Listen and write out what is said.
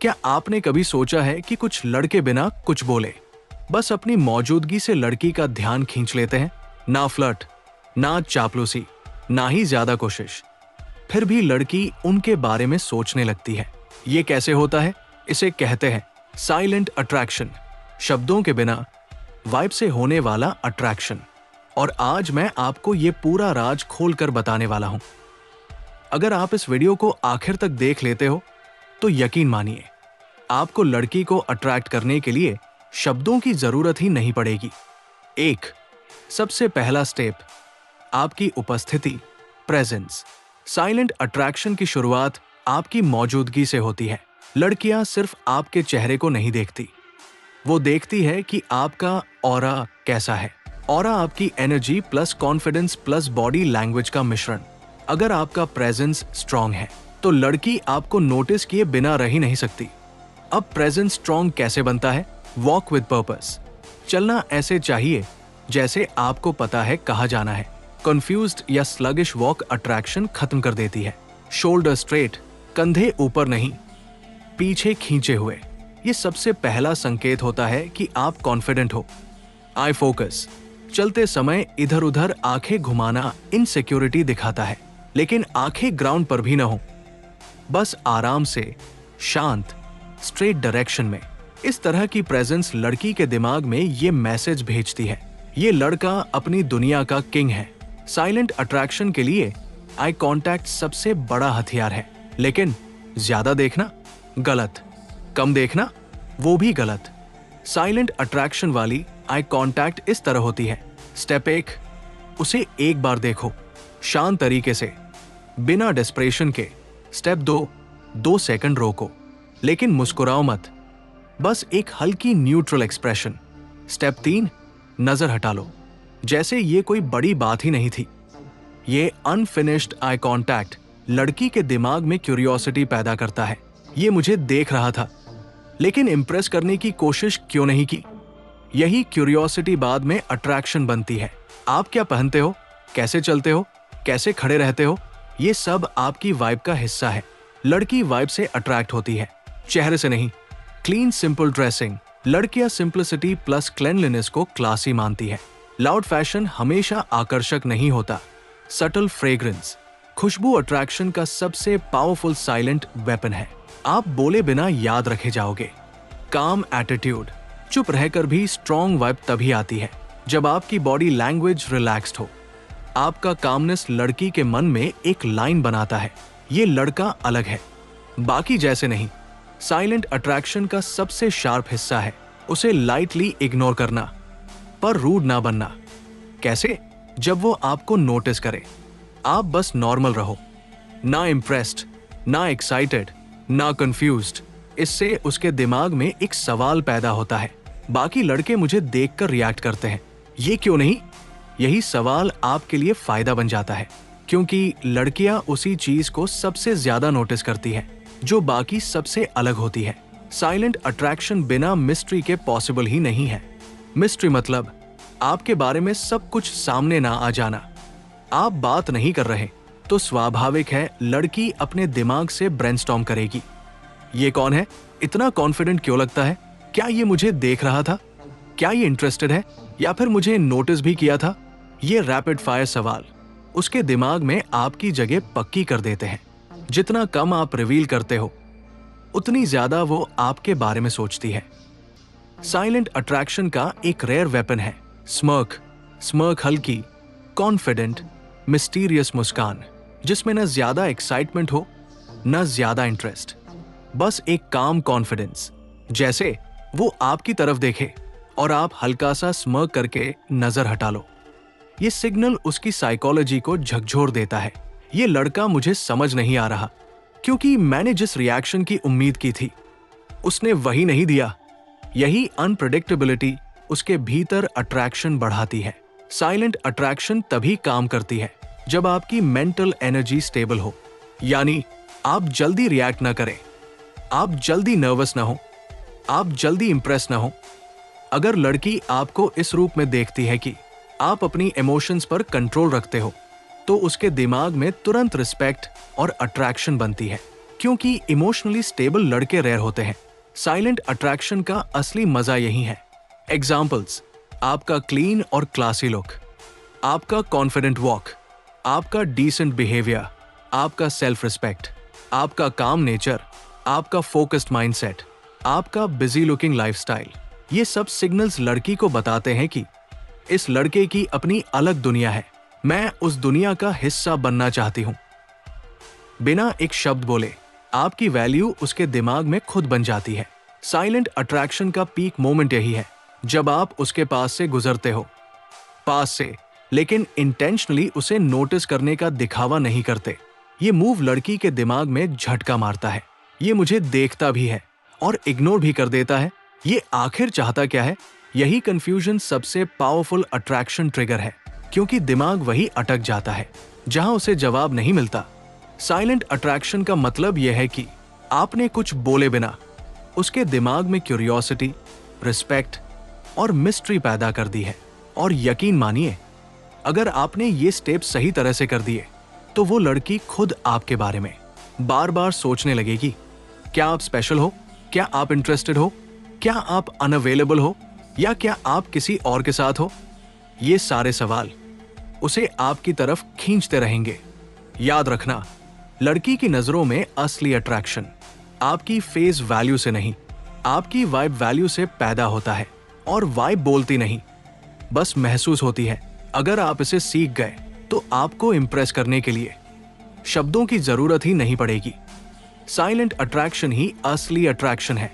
क्या आपने कभी सोचा है कि कुछ लड़के बिना कुछ बोले बस अपनी मौजूदगी से लड़की का ध्यान खींच लेते हैं? ना फ्लर्ट, ना चापलूसी, ना ही ज्यादा कोशिश, फिर भी लड़की उनके बारे में सोचने लगती है। ये कैसे होता है? इसे कहते हैं साइलेंट अट्रैक्शन, शब्दों के बिना वाइब से होने वाला अट्रैक्शन। और आज मैं आपको ये पूरा राज खोलकर बताने वाला हूं। अगर आप इस वीडियो को आखिर तक देख लेते हो तो यकीन मानिए, आपको लड़की को अट्रैक्ट करने के लिए शब्दों की जरूरत ही नहीं पड़ेगी। एक सबसे पहला स्टेप, आपकी उपस्थिति, प्रेजेंस। साइलेंट अट्रैक्शन की शुरुआत आपकी मौजूदगी से होती है। लड़कियां सिर्फ आपके चेहरे को नहीं देखती, वो देखती है कि आपका ऑरा कैसा है। ऑरा आपकी energy plus confidence plus body language का मिश्रण। अगर आपका प्रेजेंस स्ट्रांग है तो लड़की आपको नोटिस किए बिना रह ही नहीं सकती। अब प्रेजेंस स्ट्रांग कैसे बनता है? Walk with purpose. चलना ऐसे चाहिए जैसे आपको पता है कहाँ जाना है। कंफ्यूज्ड या स्लगिश वॉक अट्रैक्शन खत्म कर देती है। शोल्डर स्ट्रेट, कंधे ऊपर नहीं, पीछे खींचे हुए, ये सबसे पहला संकेत होता है कि आप कॉन्फिडेंट हो। आई फोकस, चलते समय इधर उधर आंखें घुमाना इनसिक्योरिटी दिखाता है, लेकिन आंखें ग्राउंड पर भी न हो, बस आराम से, शांत, स्ट्रेट डायरेक्शन में। इस तरह की प्रेजेंस लड़की के दिमाग में ये मैसेज भेजती है, ये लड़का अपनी दुनिया का किंग है। साइलेंट अट्रैक्शन के लिए आई कांटेक्ट सबसे बड़ा हथियार है, लेकिन ज्यादा देखना गलत, कम देखना वो भी गलत। साइलेंट अट्रैक्शन वाली आई कांटेक्ट इस तरह होती है। स्टेप 1, उसे एक बार देखो, शांत तरीके से, बिना डेस्परेशन के। स्टेप 2, 2 सेकंड रोको, लेकिन मुस्कुराओ मत, बस एक हल्की न्यूट्रल एक्सप्रेशन। स्टेप 3, नजर हटा लो, जैसे ये कोई बड़ी बात ही नहीं थी। ये अनफिनिश्ड आई कांटेक्ट लड़की के दिमाग में क्यूरियोसिटी पैदा करता है। ये मुझे देख रहा था, लेकिन इंप्रेस करने की कोशिश क्यों नहीं की? यही क्यूरियोसिटी बाद में अट्रैक्शन बनती है। आप क्या पहनते हो, कैसे चलते हो, कैसे खड़े रहते हो, ये सब आपकी वाइब का हिस्सा है। लड़की वाइब से अट्रैक्ट होती है, चेहरे से नहीं। क्लीन सिंपल ड्रेसिंग, लड़कियां सिंपलिसिटी प्लस क्लेanलीनेस को क्लासी मानती है। लाउड फैशन हमेशा आकर्षक नहीं होता। सटल फ्रेग्रेंस, खुशबू अट्रैक्शन का सबसे पावरफुल साइलेंट वेपन है। आप बोले बिना याद रखे जाओगे। काम एटीट्यूड, चुप रहकर भी स्ट्रॉन्ग वाइब तभी आती है जब आपकी बॉडी लैंग्वेज रिलैक्स्ड हो। आपका कामनेस लड़की के मन में एक लाइन बनाता है, ये लड़का अलग है, बाकी जैसे नहीं। साइलेंट अट्रैक्शन का सबसे शार्प हिस्सा है उसे लाइटली इग्नोर करना, पर रूड ना बनना। कैसे? जब वो आपको नोटिस करे, आप बस नॉर्मल रहो, ना इम्प्रेस्ड, ना एक्साइटेड, ना कंफ्यूज्ड। इससे उसके दिमाग में एक सवाल पैदा होता है, बाकी लड़के मुझे देखकर रिएक्ट करते हैं, ये क्यों नहीं? यही सवाल आपके लिए फायदा बन जाता है, क्योंकि लड़कियां उसी चीज को सबसे ज्यादा नोटिस करती है जो बाकी सबसे अलग होती है। साइलेंट अट्रैक्शन बिना मिस्ट्री के पॉसिबल ही नहीं है। मिस्ट्री मतलब आपके बारे में सब कुछ सामने ना आ जाना। आप बात नहीं कर रहे तो स्वाभाविक है लड़की अपने दिमाग से ब्रेनस्टॉर्म करेगी। ये कौन है, इतना कॉन्फिडेंट क्यों लगता है, क्या ये मुझे देख रहा था, क्या ये इंटरेस्टेड है, या फिर मुझे नोटिस भी किया था? ये रैपिड फायर सवाल उसके दिमाग में आपकी जगह पक्की कर देते हैं। जितना कम आप रिवील करते हो, उतनी ज्यादा वो आपके बारे में सोचती है। साइलेंट अट्रैक्शन का एक रेयर वेपन है स्मर्क। स्मर्क हल्की, कॉन्फिडेंट, मिस्टीरियस मुस्कान, जिसमें न ज्यादा एक्साइटमेंट हो न ज्यादा इंटरेस्ट, बस एक काम कॉन्फिडेंस। जैसे वो आपकी तरफ देखे और आप हल्का सा स्मर्क करके नजर हटा लो। ये सिग्नल उसकी साइकोलॉजी को झकझोर देता है, ये लड़का मुझे समझ नहीं आ रहा, क्योंकि मैंने जिस रिएक्शन की उम्मीद की थी उसने वही नहीं दिया। यही अनप्रेडिक्टेबिलिटी उसके भीतर अट्रैक्शन बढ़ाती है। साइलेंट अट्रैक्शन तभी काम करती है जब आपकी मेंटल एनर्जी स्टेबल हो, यानी आप जल्दी रिएक्ट ना करें, आप जल्दी नर्वस ना हो, आप जल्दी इंप्रेस ना हो। अगर लड़की आपको इस रूप में देखती है कि आप अपनी इमोशंस पर कंट्रोल रखते हो, तो उसके दिमाग में तुरंत रिस्पेक्ट और अट्रैक्शन बनती है, क्योंकि इमोशनली स्टेबल लड़के रेयर होते हैं। साइलेंट अट्रैक्शन का असली मजा यही है। एग्जाम्पल्स: आपका क्लीन और क्लासी लुक, आपका कॉन्फिडेंट वॉक, आपका डिसेंट बिहेवियर, आपका सेल्फ रिस्पेक्ट, आपका काम नेचर, आपका फोकस्ड माइंडसेट, आपका बिजी लुकिंग लाइफस्टाइल। ये सब सिग्नल्स लड़की को बताते हैं कि इस लड़के की अपनी अलग दुनिया है, मैं उस दुनिया का हिस्सा बनना चाहती हूं। बिना एक शब्द बोले आपकी वैल्यू उसके दिमाग में खुद बन जाती है। साइलेंट अट्रैक्शन का पीक मोमेंट यही है, जब आप उसके पास से गुजरते हो, पास से, लेकिन इंटेंशनली उसे नोटिस करने का दिखावा नहीं करते। ये मूव लड़की के दिमाग में झटका मारता है, ये मुझे देखता भी है और इग्नोर भी कर देता है, ये आखिर चाहता क्या है। यही कंफ्यूजन सबसे पावरफुल अट्रैक्शन ट्रिगर है, क्योंकि दिमाग वही अटक जाता है जहां उसे जवाब नहीं मिलता। साइलेंट अट्रैक्शन का मतलब यह है कि आपने कुछ बोले बिना उसके दिमाग में क्यूरियोसिटी, रिस्पेक्ट और मिस्ट्री पैदा कर दी है। और यकीन मानिए, अगर आपने ये स्टेप सही तरह से कर दिए तो वो लड़की खुद आपके बारे में बार बार सोचने लगेगी। क्या आप स्पेशल हो? क्या आप इंटरेस्टेड हो? क्या आप अनअवेलेबल हो? या क्या आप किसी और के साथ हो? ये सारे सवाल उसे आपकी तरफ खींचते रहेंगे। याद रखना, लड़की की नजरों में असली अट्रैक्शन आपकी फेस वैल्यू से नहीं, आपकी वाइब वैल्यू से पैदा होता है। और वाइब बोलती नहीं, बस महसूस होती है। अगर आप इसे सीख गए तो आपको इंप्रेस करने के लिए शब्दों की जरूरत ही नहीं पड़ेगी। साइलेंट अट्रैक्शन ही असली अट्रैक्शन है।